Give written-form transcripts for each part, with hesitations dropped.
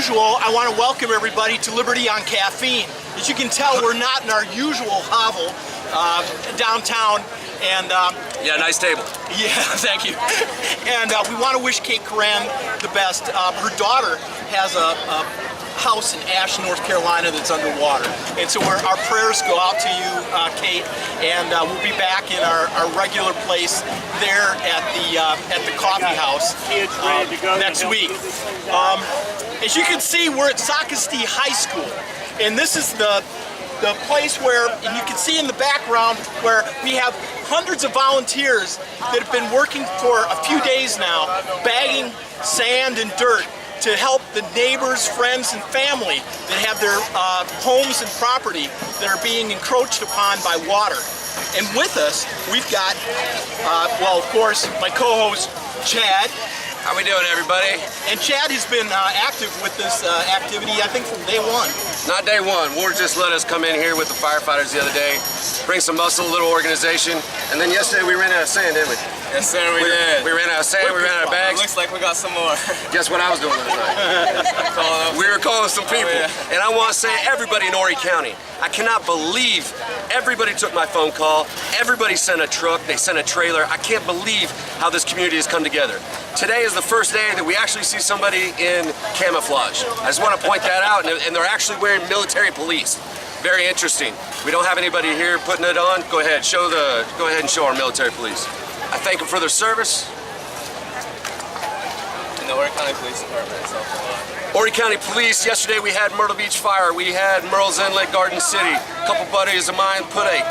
usual, I want to welcome everybody to Liberty on Caffeine. As you can tell, we're not in our usual hovel downtown, and yeah, nice table. Yeah, thank you. And we want to wish Kate Coran the best. Her daughter has a house in Ashland, North Carolina that's underwater, and so our prayers go out to you, Kate. And we'll be back in our regular place there at the coffee house next week. As you can see, we're at Socastee High School, and this is the place where, and you can see in the background, where we have hundreds of volunteers that have been working for a few days now, bagging sand and dirt to help the neighbors, friends, and family that have their homes and property that are being encroached upon by water. And with us, we've got, well, of course, my co-host, Chad. How we doing, everybody? And Chad has been active with this activity, I think, from day one. Not day one. Ward just let us come in here with the firefighters the other day, bring some muscle, a little organization, and then yesterday we ran out of sand, didn't we? Yes, sir, we did. We ran out of sand, we ran out of bags. It looks like we got some more. Guess what I was doing last night? We were calling some people. Oh, yeah. And I want to say, everybody in Horry County, I cannot believe everybody took my phone call. Everybody sent a truck, they sent a trailer. I can't believe how this community has come together. Today is the first day that we actually see somebody in camouflage. I just want to point that out, and they're actually wearing military police. Very interesting. We don't have anybody here putting it on. Go ahead and show our military police. I thank them for their service. And the Horry County Police Department itself a lot. Horry County Police, yesterday we had Myrtle Beach Fire, we had Merle's Inlet, Garden City. A couple buddies of mine put a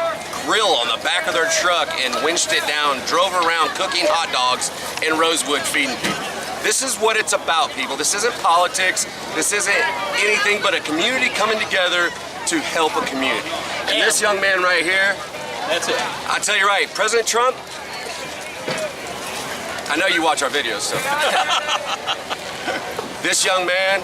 grill on the back of their truck and winched it down, drove around cooking hot dogs in Rosewood feeding people. This is what it's about, people. This isn't politics. This isn't anything but a community coming together to help a community. And this young man right here, that's it. I tell you right, President Trump, I know you watch our videos, so. This young man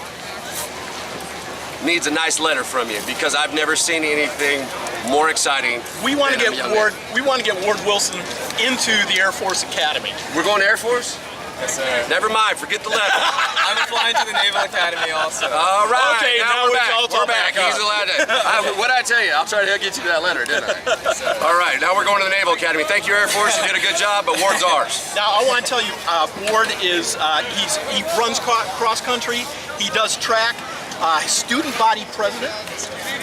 needs a nice letter from you, because I've never seen anything more exciting. We want to get Ward Wilson into the Air Force Academy. We're going to Air Force? Yes, sir. Never mind, forget the letter. I'm applying to the Naval Academy also. All right, okay, now we're back. We're back. He's allowed to. What'd I tell you? I'll try to get you to that letter, didn't I? Yes, sir. All right, now we're going to the Naval Academy. Thank you, Air Force. You did a good job, but Ward's ours. Now, I want to tell you, Ward is, he runs cross country, he does track, student body president,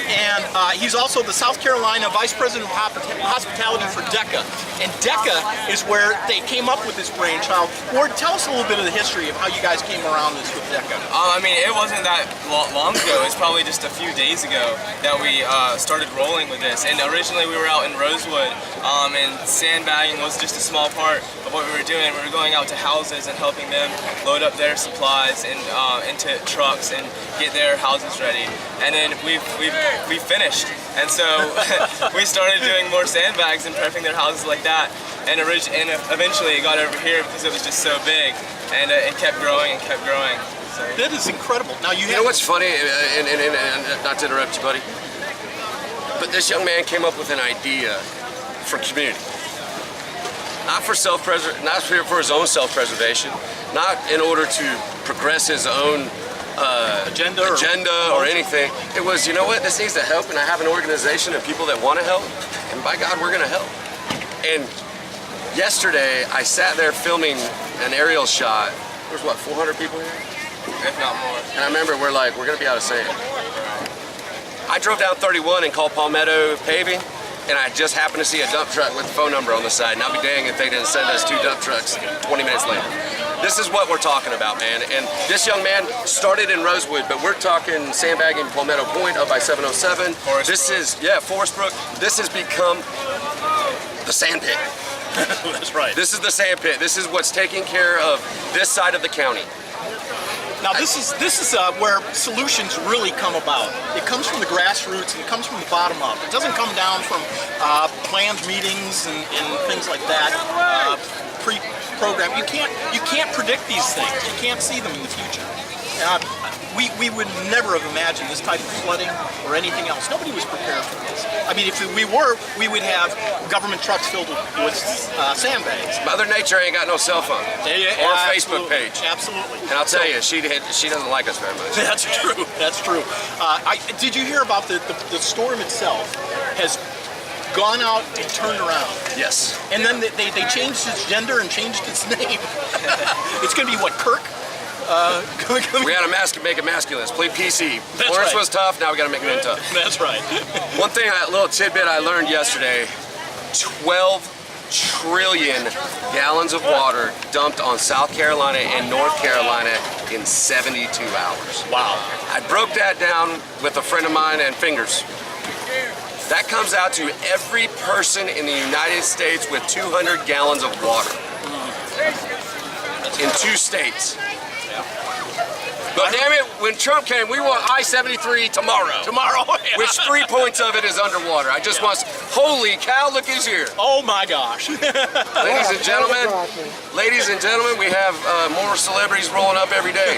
and he's also the South Carolina Vice President of Hospitality for DECA. And DECA is where they came up with this brainchild. Ward, tell us a little bit of the history of how you guys came around this with DECA. I mean, it wasn't that long ago. It's probably just a few days ago that we started rolling with this. And originally we were out in Rosewood, and sandbagging was just a small part of what we were doing. We were going out to houses and helping them load up their supplies and into trucks and get their houses ready. And then we finished, and so we started doing more sandbags and prepping their houses like that. And eventually it got over here because it was just so big, and it kept growing and kept growing. So. That is incredible. Now you know what's funny, and not to interrupt you, buddy, but this young man came up with an idea for community. Not for his own self-preservation, not in order to progress his own agenda or anything. It was, you know what, this needs to help, and I have an organization of people that want to help, and by God, we're going to help. And yesterday, I sat there filming an aerial shot. There's what, 400 people here? If not more. And I remember we're going to be out of sand. I drove down 31 and called Palmetto Paving, and I just happened to see a dump truck with the phone number on the side, and I'll be dang if they didn't send us 2 dump trucks 20 minutes later. This is what we're talking about, man. And this young man started in Rosewood, but we're talking sandbagging Palmetto Point up by 707. Forest Brook. This has become the sand pit. That's right. This is the sand pit. This is what's taking care of this side of the county. Now this is where solutions really come about. It comes from the grassroots, and it comes from the bottom up. It doesn't come down from planned meetings and things like that, pre-programmed. You can't predict these things. You can't see them in the future. we would never have imagined this type of flooding or anything else. Nobody was prepared for this. I mean, if we were, we would have government trucks filled with sandbags. Mother Nature ain't got no cell phone or Facebook page. Absolutely. And I'll tell you, she doesn't like us very much. That's true. That's true. Did you hear about the storm itself has gone out and turned around? Yes. And then they changed its gender and changed its name. It's going to be what, Kirk? We had to make it masculine. Play PC. That's Florence right. was tough. Now we got to make men tough. That's right. One thing, a little tidbit I learned yesterday: 12 trillion gallons of water dumped on South Carolina and North Carolina in 72 hours. Wow. I broke that down with a friend of mine and fingers. That comes out to every person in the United States with 200 gallons of water in 2 states. But damn it, when Trump came, we want I-73 tomorrow. Tomorrow. Which 3 points of it is underwater. I just want, holy cow, look who's here. Oh my gosh. Ladies and gentlemen, we have more celebrities rolling up every day.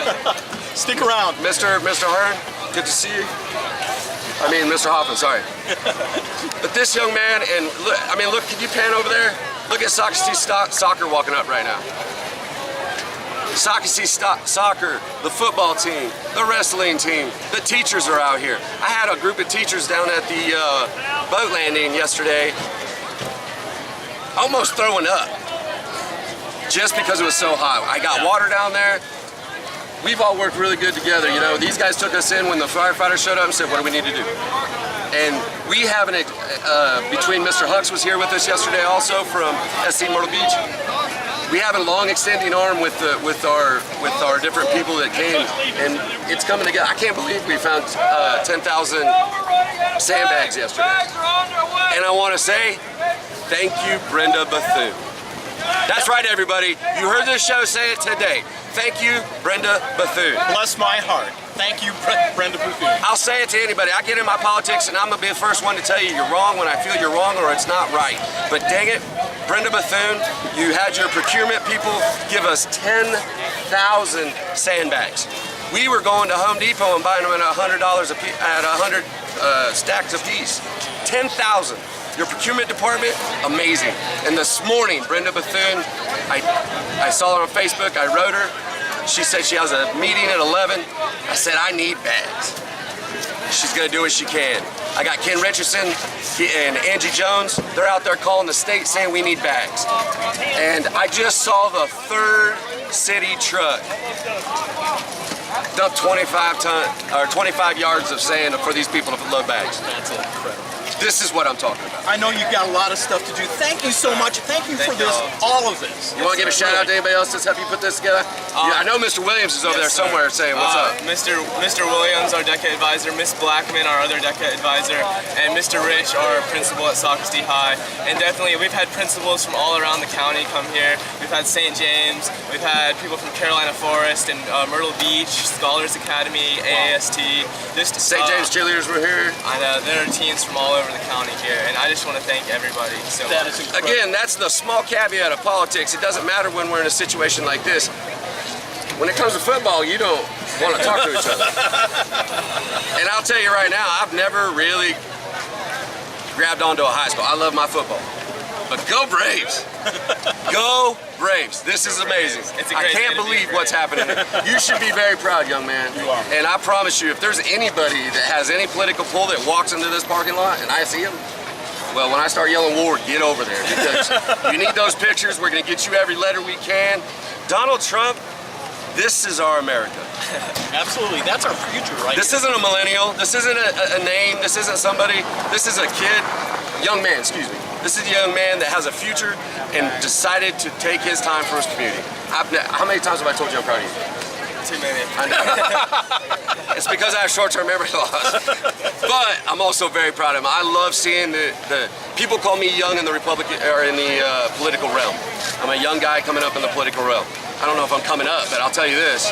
Stick around. Mr. Hearn, good to see you. I mean, Mr. Hoffman, sorry. But this young man, and look, I mean, look, can you pan over there? Look at Socastee Soccer walking up right now. Socastee Soccer, the football team, the wrestling team, the teachers are out here. I had a group of teachers down at the boat landing yesterday, almost throwing up, just because it was so hot. I got water down there. We've all worked really good together. You know, these guys took us in when the firefighters showed up and said, what do we need to do? And we have between Mr. Hux was here with us yesterday also from SC Myrtle Beach. We have a long extending arm with our different people that came, and it's coming together. I can't believe we found 10,000 sandbags yesterday. And I want to say, thank you, Brenda Bethune. That's right, everybody. You heard this show say it today. Thank you, Brenda Bethune. Bless my heart. Thank you, Brenda Bethune. I'll say it to anybody. I get in my politics and I'm going to be the first one to tell you you're wrong when I feel you're wrong or it's not right. But dang it, Brenda Bethune, you had your procurement people give us 10,000 sandbags. We were going to Home Depot and buying them at $100 a piece, at 100 stacks a piece. 10,000. Your procurement department, amazing. And this morning, Brenda Bethune, I saw her on Facebook, I wrote her. She said she has a meeting at 11. I said, I need bags. She's gonna do what she can. I got Ken Richardson and Angie Jones. They're out there calling the state saying we need bags. And I just saw the 3rd city truck dump 25 yards of sand for these people to load bags. That's incredible. This is what I'm talking about. I know you've got a lot of stuff to do. Thank you so much. Thank you for this, all of this. You want to give a shout out to anybody else that's helped you put this together? Yeah, I know Mr. Williams is over there somewhere saying, what's up? Mr. Williams, our DECA advisor, Miss Blackman, our other DECA advisor, and Mr. Rich, our principal at Socastee High. And definitely, we've had principals from all around the county come here. We've had St. James, we've had people from Carolina Forest and Myrtle Beach, Scholars Academy, AAST. St. James cheerleaders were here. I know, there are teams from all over the county here, and I just want to thank everybody so much. Again, that's the small caveat of politics. It doesn't matter when we're in a situation like this. When it comes to football, you don't want to talk to each other. And I'll tell you right now, I've never really grabbed onto a high school. I love my football. But go Braves! Go Braves! This is amazing. I can't believe what's happening. You should be very proud, young man. You are. And I promise you, if there's anybody that has any political pull that walks into this parking lot and I see him, well, when I start yelling war, get over there because you need those pictures. We're going to get you every letter we can. Donald Trump, this is our America. Absolutely. That's our future, right? This isn't a millennial. This isn't a name. This isn't somebody. This is a kid, young man, excuse me. This is a young man that has a future and decided to take his time for his community. How many times have I told you I'm proud of you? Too many. I know. It's because I have short-term memory loss. But I'm also very proud of him. I love seeing the people call me young in the Republican or in the political realm. I'm a young guy coming up in the political realm. I don't know if I'm coming up, but I'll tell you this.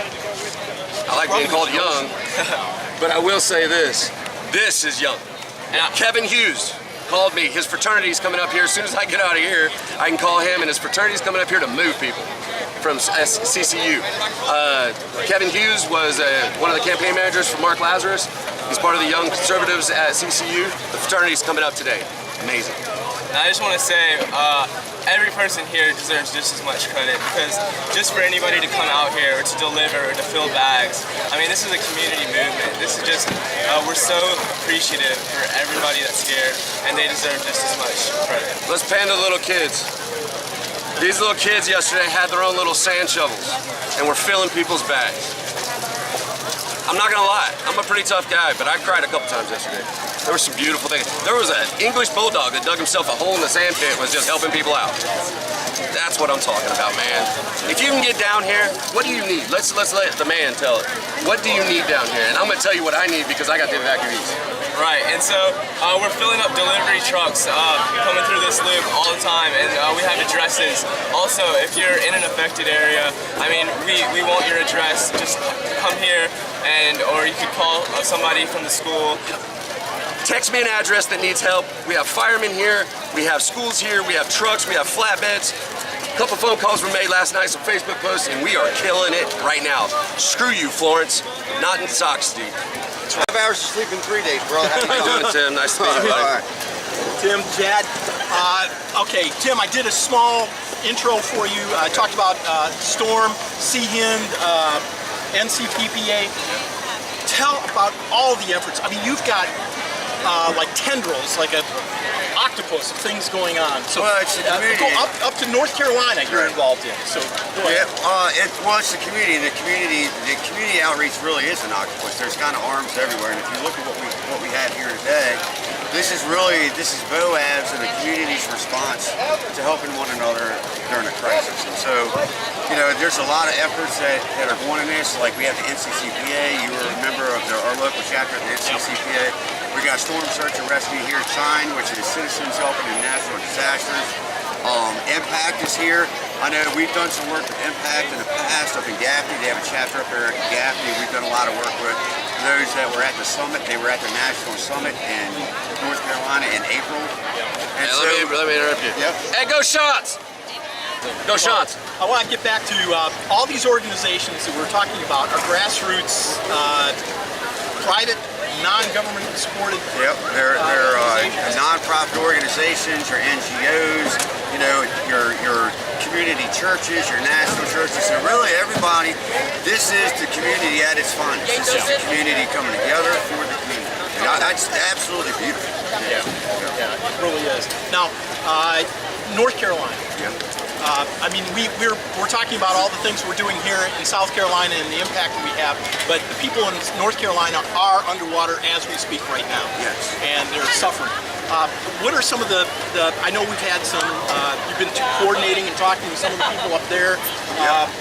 I like being called young, but I will say this. This is young. Kevin Hughes called me. His fraternity's coming up here. As soon as I get out of here, I can call him, and his fraternity's coming up here to move people. from CCU. Kevin Hughes was one of the campaign managers for Mark Lazarus. He's part of the Young Conservatives at CCU. The fraternity's coming up today. Amazing. And I just want to say, every person here deserves just as much credit, because just for anybody to come out here or to deliver or to fill bags, I mean, this is a community movement. This is just, we're so appreciative for everybody that's here, and they deserve just as much credit. Let's pan to the little kids. These little kids yesterday had their own little sand shovels and were filling people's bags. I'm not gonna lie, I'm a pretty tough guy, but I cried a couple times yesterday. There were some beautiful things. There was an English bulldog that dug himself a hole in the sand pit, was just helping people out. That's what I'm talking about, man. If you can get down here, what do you need? Let's let the man tell it. What do you need down here? And I'm gonna tell you what I need because I got the evacuees. Right, and so we're filling up delivery trucks coming through this loop all the time, and we have addresses. Also, if you're in an affected area, I mean, we want your address. Just come here, or you could call somebody from the school. Text me an address that needs help. We have firemen here, we have schools here, we have trucks, we have flatbeds. A couple phone calls were made last night, some Facebook posts, and we are killing it right now. Screw you, Florence. Not in Socastee. 5 hours of sleep in 3 days, bro. How How you doing, Tim? Nice to meet you, buddy. All right. Tim, Jad. Okay, Tim, I did a small intro for you. I talked about Storm, CHIND, NCPPA. Tell about all the efforts. I mean, you've got like tendrils, like a octopus of things going on. So Well, it's the community. go up to North Carolina you're Right. involved in. So go ahead. It's the community. The community outreach really is an octopus. There's kind of arms everywhere, and if you look at what we have here today, this is VOAB's and the community's response to helping one another during a crisis. And so, you know, there's a lot of efforts that are going in this. Like we have the NCCPA. You were a member of our local chapter at the NCCPA. We got Storm Search and Rescue here at CHIND, which is Citizens Helping in Natural Disasters. Impact is here. I know we've done some work with Impact in the past up in Gaffney. They have a chapter up there at Gaffney. We've done a lot of work with those that were at the summit. They were at the national summit in North Carolina in April. And Hey, let me interrupt you. Yep. Hey, go Shots! Go Shots! I want to get back to all these organizations that we're talking about are grassroots, private, non-government supported. Yep, they're non-profit organizations, your NGOs, you know, your community churches, your national churches, and really everybody. This is the community at its finest. This is the community coming together for the community. And that's absolutely beautiful. Yeah, it really is. Now, North Carolina. Yeah. I mean, we're talking about all the things we're doing here in South Carolina and the impact that we have, but the people in North Carolina are underwater as we speak right now. Yes. And they're suffering. What are some of the I know we've had some, you've been coordinating and talking to some of the people up there,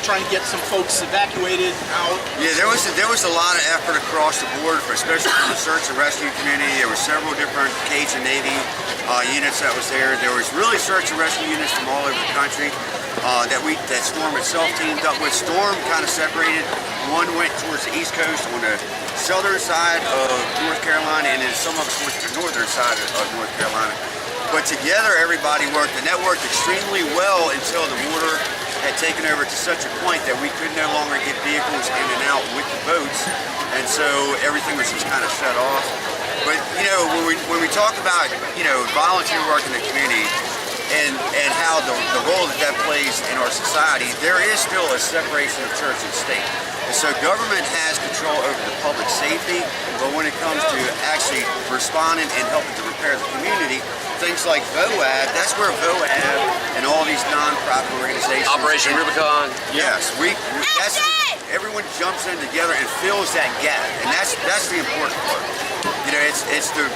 trying to get some folks evacuated out. Yeah, there was a lot of effort across the board, especially from the search and rescue community. There were several different Cajun Navy units that was there. There was really search and rescue units from all over the country that Storm itself teamed up with. Storm kind of separated. One went towards the East Coast on the southern side of North Carolina, and then some of us went to the northern side of North Carolina. But together, everybody worked, and that worked extremely well until the water had taken over to such a point that we could no longer get vehicles in and out with the boats, and so everything was just kind of shut off. But you know, when we talk about volunteer work in the community and how the role that plays in our society, there is still a separation of church and state. And so government has control over the public safety, but when it comes to actually responding and helping to repair the community, things like VOAB, that's where VOAB and all these non-profit organizations. Operation Rubicon. Yes, everyone jumps in together and fills that gap, and that's the important part. You know, it's the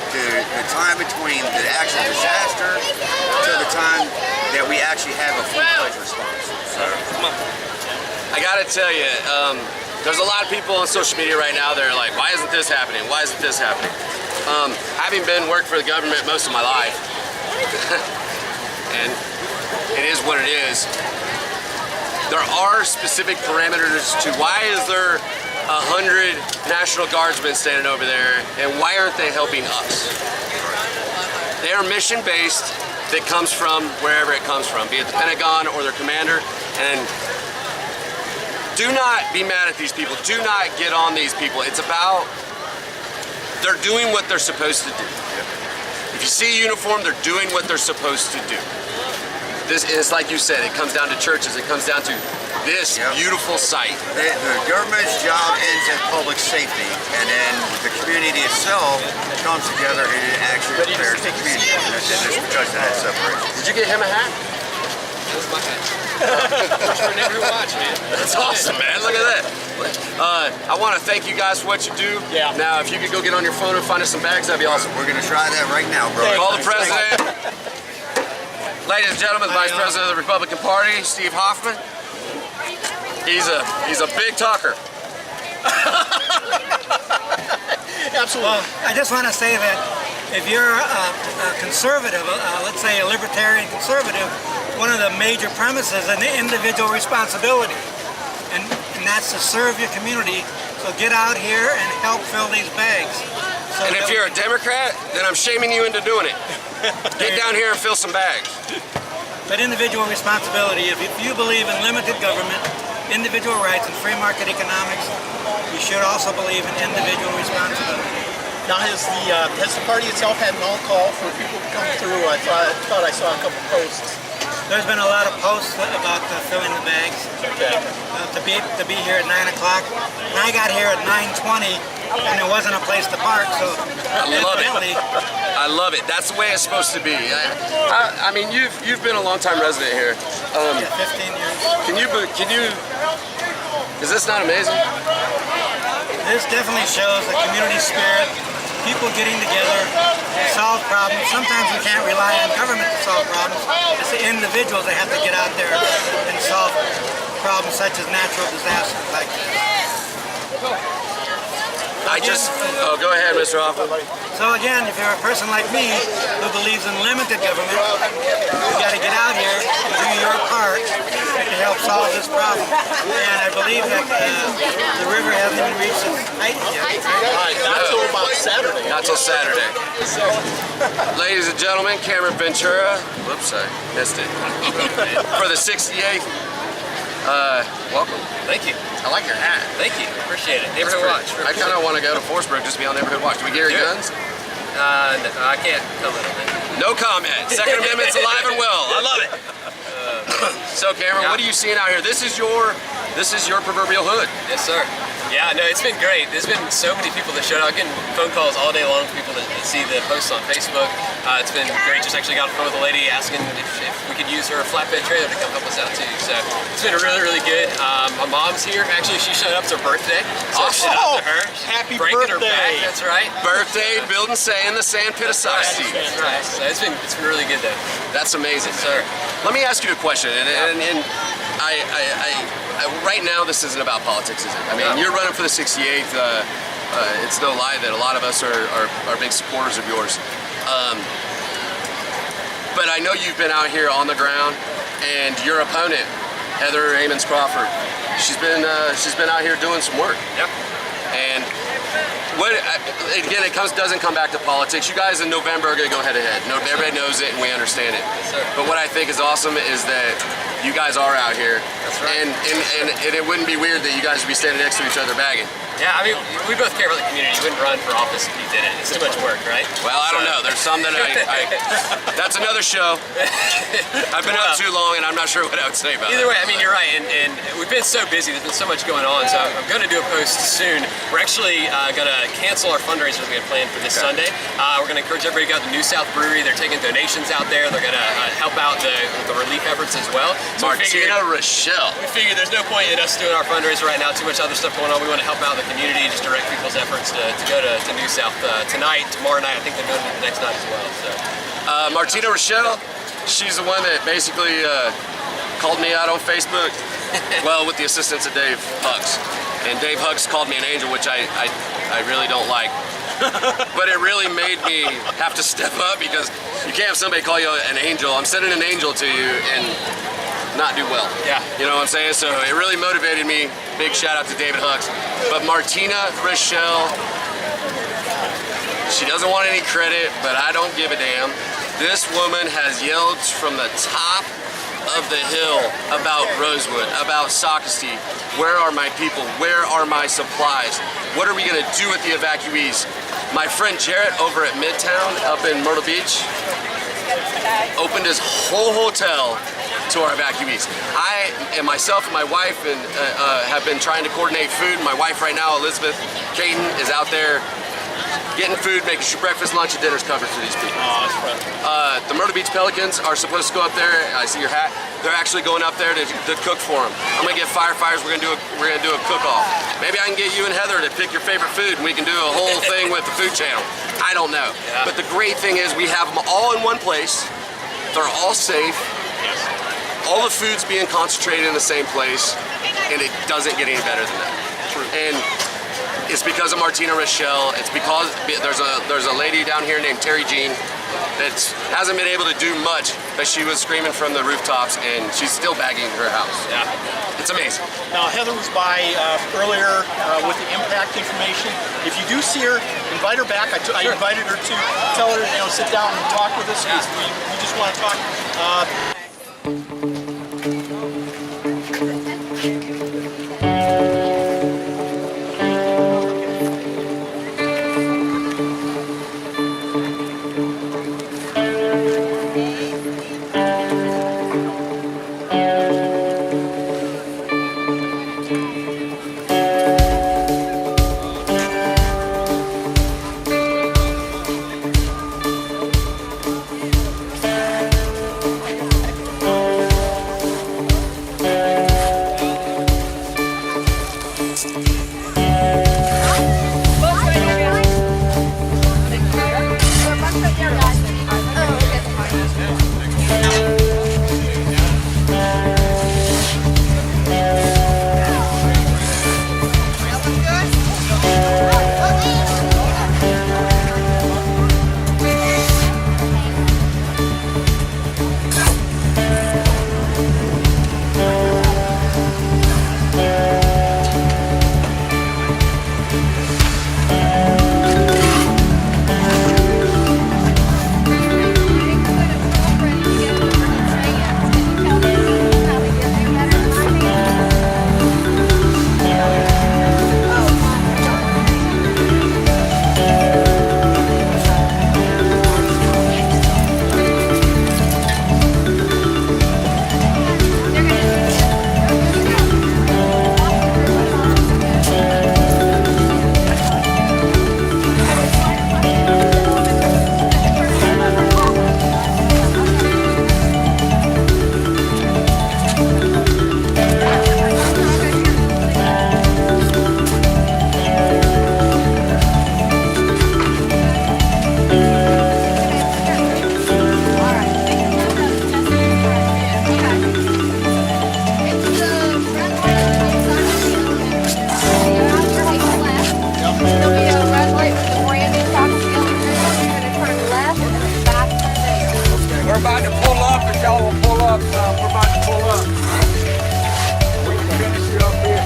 time between the actual disaster to the time that we actually have a full-fledged response. So, I gotta tell you, there's a lot of people on social media right now that are like, why isn't this happening? Why isn't this happening? Having been working for the government most of my life, and it is what it is, there are specific parameters to why is there 100 National Guardsmen standing over there, and why aren't they helping us? They are mission-based that comes from wherever it comes from, be it the Pentagon or their commander, and do not be mad at these people. Do not get on these people. It's about, they're doing what they're supposed to do. If you see a uniform, they're doing what they're supposed to do. This is, like you said, it comes down to churches. It comes down to this beautiful site. The government's job ends at public safety, and then the community itself comes together and it actually prepares the community. And that's because of that separation. Did you get him a hat? That's my hat. First for neighborhood watch, man. That's awesome, man. Look at that. I want to thank you guys for what you do. Yeah. Now, if you could go get on your phone and find us some bags, that'd be awesome. We're going to try that right now, bro. Call the president. Ladies and gentlemen, the Vice President of the Republican Party, Steve Hoffman. He's a big talker. Absolutely. Well, I just want to say that if you're a conservative, let's say a libertarian conservative, one of the major premises is an individual responsibility, and that's to serve your community. So get out here and help fill these bags. So And if you're a Democrat, then I'm shaming you into doing it. Get down here and fill some bags. But individual responsibility, if you believe in limited government, individual rights, and free market economics, you should also believe in individual responsibility. Now, has the party itself had an all-call for people to come through? I thought I saw a couple posts. There's been a lot of posts about filling the bags. Okay. To be here at 9 o'clock. And I got here at 9:20, and there wasn't a place to park, so I love it. evidently, I love it. That's the way it's supposed to be. I mean, you've been a long-time resident here. 15 years. Can you? Is this not amazing? This definitely shows the community spirit, people getting together to solve problems. Sometimes we can't rely on government to solve problems. It's the individuals that have to get out there and solve problems such as natural disasters like this. Go ahead, Mr. Hoffman. So again, if you're a person like me who believes in limited government, you got to get out here and do your part to help solve this problem. And I believe that the river hasn't even reached its height yet. Not till about Saturday. Not till Saturday. Ladies and gentlemen, Cameron Ventura. Whoops, I missed it. For the 68th. Welcome. Thank you. I like your hat. Thank you. Appreciate it. Neighborhood watch. I kind of want to go to Forsberg just to be on Neighborhood Watch. Do we carry guns? No, I can't comment on that. No comment. Second Amendment's alive and well. I love it. So Cameron, what are you seeing out here? This is your proverbial hood. Yes, sir. Yeah, no, it's been great. There's been so many people that showed up. I'm getting phone calls all day long from people that see the posts on Facebook. It's been great. Just actually got a phone with a lady asking if we could use her flatbed trailer to come help us out too. So it's been really, really good. My mom's here. Actually, she showed up. It's her birthday. So shout out to her. Happy Breaking her birthday. back. That's right. Birthday, build and say in the sand pit of Socastee. That's right. So it's been really good though. That's amazing. Sir. Let me ask you a question, and right now this isn't about politics, is it? I mean, you're running for the 68th. It's no lie that a lot of us are big supporters of yours. But I know you've been out here on the ground, and your opponent, Heather Amons Crawford, she's been out here doing some work. Yep. And again, it doesn't come back to politics. You guys in November are going to go head to head. No, everybody knows it, and we understand it. Yes, sir. But what I think is awesome is that you guys are out here. That's right. And it wouldn't be weird that you guys would be standing next to each other bagging. Yeah, I mean, we both care about the community. You wouldn't run for office if you did it. It's too much work, right? Well, I don't know. There's some that that's another show. I've been up too long, and I'm not sure what I would say about it. Either way, I mean, you're right, and we've been so busy. There's been so much going on, so I'm going to do a post soon. We're actually going to cancel our fundraiser that we had planned for this Sunday. We're going to encourage everybody to go to the New South Brewery. They're taking donations out there. They're going to help out the relief efforts as well. So Martina Rochelle. we figured there's no point in us doing our fundraiser right now. Too much other stuff going on. We want to help out the community, just direct people's efforts to go to New South tonight, tomorrow night. I think they're going to the next night as well. So. Martina Rochelle, she's the one that basically called me out on Facebook. Well, with the assistance of Dave Hugs. And Dave Hugs called me an angel, which I really don't like. But it really made me have to step up, because you can't have somebody call you an angel. I'm sending an angel to you and not do well. Yeah. You know what I'm saying? So it really motivated me. Big shout out to David Hugs. But Martina Rochelle, she doesn't want any credit, but I don't give a damn. This woman has yelled from the top of the hill about Rosewood, about Socastee. Where are my people? Where are my supplies? What are we gonna do with the evacuees? My friend Jarrett over at Midtown up in Myrtle Beach opened his whole hotel to our evacuees. I and myself and my wife have been trying to coordinate food. My wife right now, Elizabeth Caton, is out there getting food, making sure breakfast, lunch, and dinner's covered for these people. The Myrtle Beach Pelicans are supposed to go up there. I see your hat. They're actually going up there to cook for them. I'm gonna get firefighters. We're gonna do a cook-off. Maybe I can get you and Heather to pick your favorite food, and we can do a whole thing with the food channel. I don't know. Yeah. But the great thing is we have them all in one place. They're all safe. Yes. All the food's being concentrated in the same place, and it doesn't get any better than that. True. And it's because of Martina Rochelle. It's because there's a lady down here named Terry Jean that hasn't been able to do much, but she was screaming from the rooftops, and she's still bagging her house. Yeah. It's amazing. Now, Heather was by earlier with the impact information. If you do see her, invite her back. I invited her to tell her, sit down and talk with us. Yeah. We just want to talk. We're about to pull up, and y'all will pull up. We're about to pull up. We can finish it up here.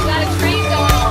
Got a train going on.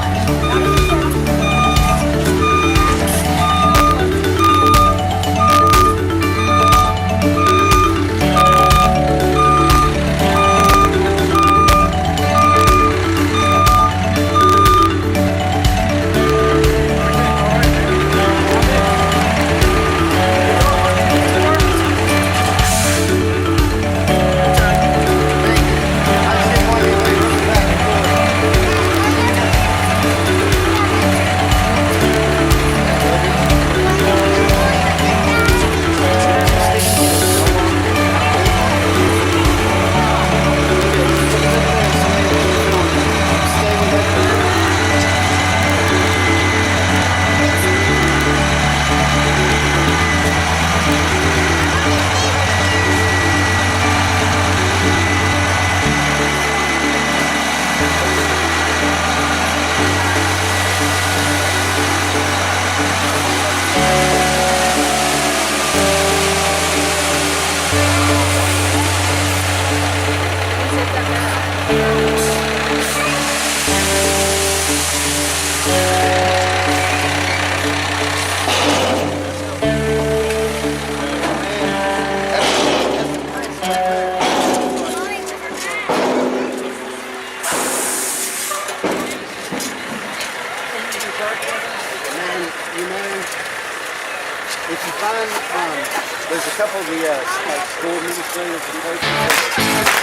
sign, there's a couple of the like school administrators and coaches.